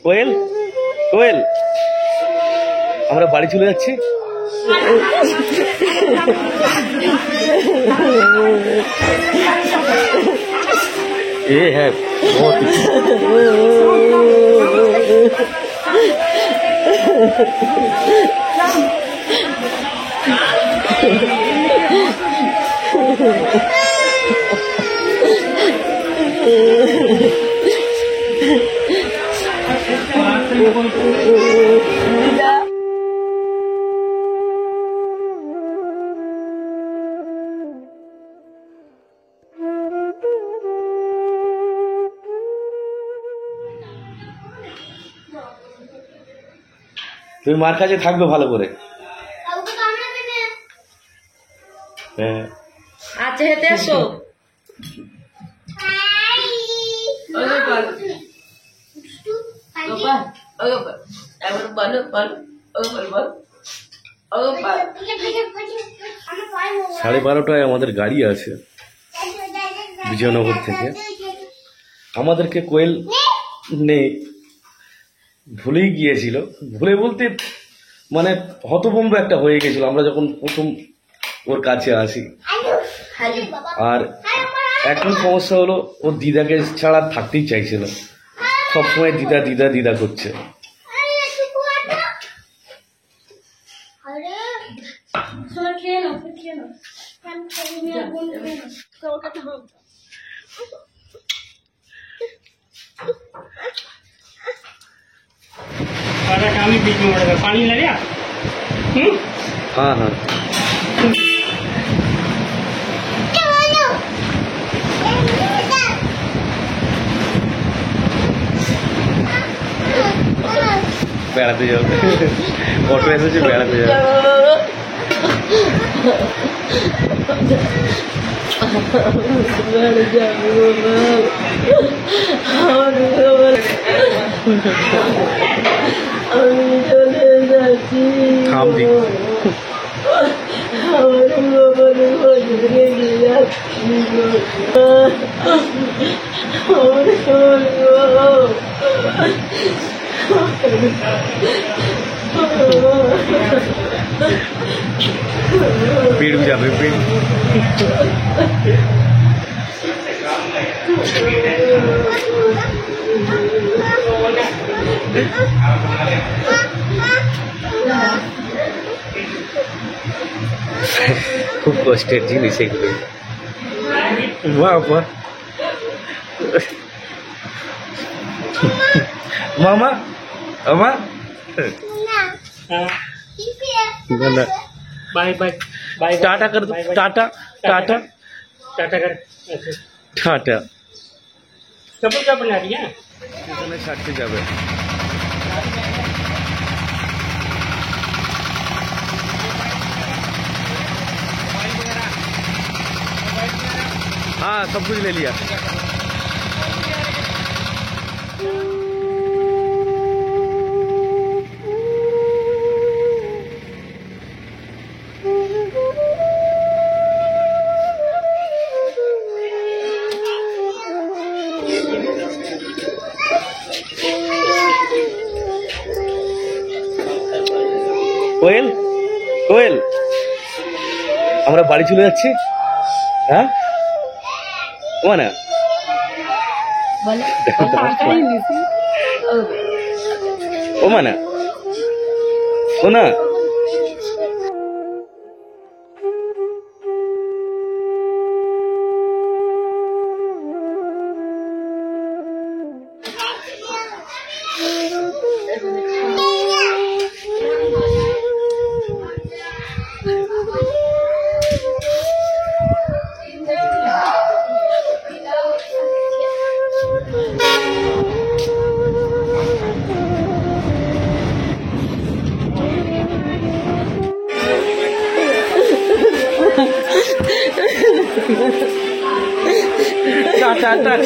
কোয়েল কোয়েল আমরা বাড়ি চলে যাচ্ছি। ये है बहुत তুমি মার কাছে থাকবে ভালো করে। হ্যাঁ আচ্ছা হেঁটে এসো। সাড়ে 12টায় আমাদের গাড়ি আছে বিজয়নগর থেকে। আমাদেরকে কোয়েল নেই, ভুলেই গিয়েছিল। ভুলে বলতে মানে হতভম্ব একটা হয়ে গেছিল আমরা যখন প্রথম ওর কাছে আসি। আর এখন সমস্যা হলো ওর দিদাকে ছাড়া থাকতেই চাইছে না, সবসময় দিদা দিদা দিদা করছে। बीच में पड़ेगा पानी लगे। हाँ हाँ বেড়াতে যাও, অটো এসেছে বেড়াতে যাও। থাম দি पेड़ भी जाते पेड़ खूब कष्टेर जिनिस एगुलो। बाबा मामा मामा बाय बाय बाय टाटा कर दो, टाटा टाटा टाटा कर। टाटा। चप्पल क्या बना रही है? छाटते जाबे। हाँ सब कुछ ले लिया। কোয়েল কোয়েল আমরা বাড়ি চলে যাচ্ছি। হ্যাঁ ও না ও মানে ও না टाटा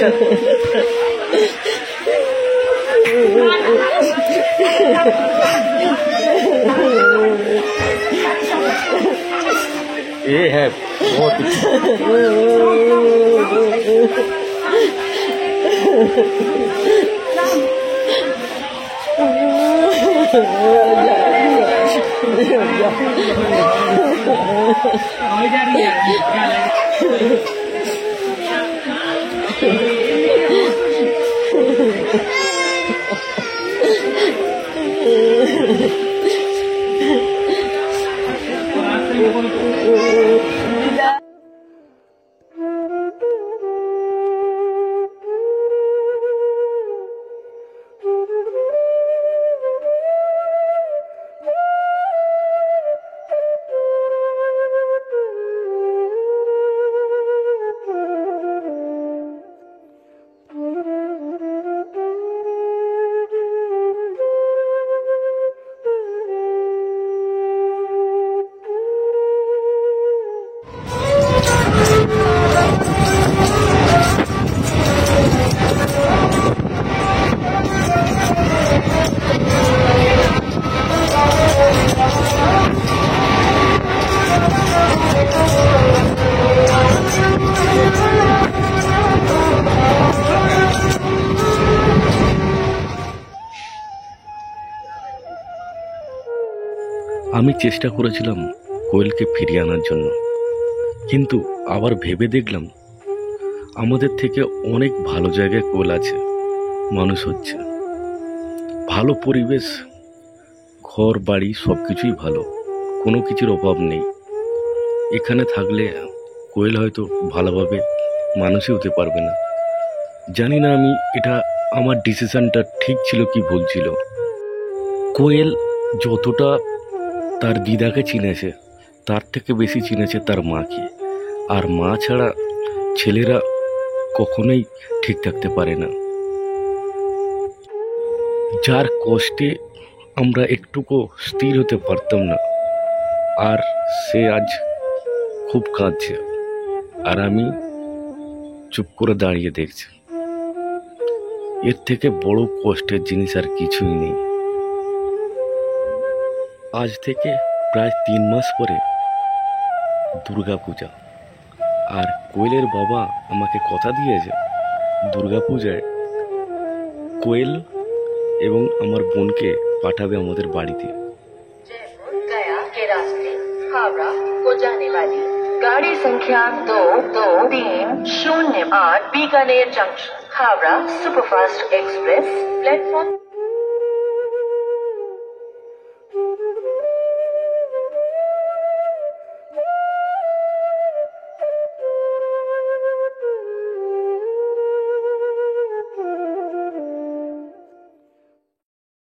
ये है बहुत আমি চেষ্টা করেছিলাম কোয়েলকে ফিরিয়ে আনার জন্য, কিন্তু আবার ভেবে দেখলাম আমাদের থেকে অনেক ভালো জায়গায় কোয়েল আছে, মানুষ হচ্ছে, ভালো পরিবেশ, ঘর বাড়ি সব কিছুই ভালো, কোনো কিছুর অভাব নেই। এখানে থাকলে কোয়েল হয়তো ভালোভাবে মানুষই হতে পারবে না। জানি না আমি এটা আমার ডিসিশনটা ঠিক ছিল কি ভুল ছিল। কোয়েল যতটা তার দিদাকে চিনেছে তার থেকে বেশি চিনেছে তার মাকে, আর মা ছাড়া ছেলেরা কখনোই ঠিক থাকতে পারে না। যার কষ্টে আমরা একটুকু স্থির হতে পারতাম না, আর সে আজ খুব কাঁদছে, আর আমি চুপ করে দাঁড়িয়ে দেখছি। এর থেকে বড় কষ্টের জিনিস আর কিছুই নেই। আজ থেকে প্রায় 3 মাস পরে দুর্গাপূজা, আর কোয়েলের বাবা আমাকে কথা দিয়েছে দুর্গাপূজায় কোয়েল এবং আমার বোনকে পাঠাবে আমাদের বাড়িতে। जयपुर गया के रास्ते हावड़ा को जाने वाली गाड़ी संख्या 2230 Bikaner junction Howrah superfast express platform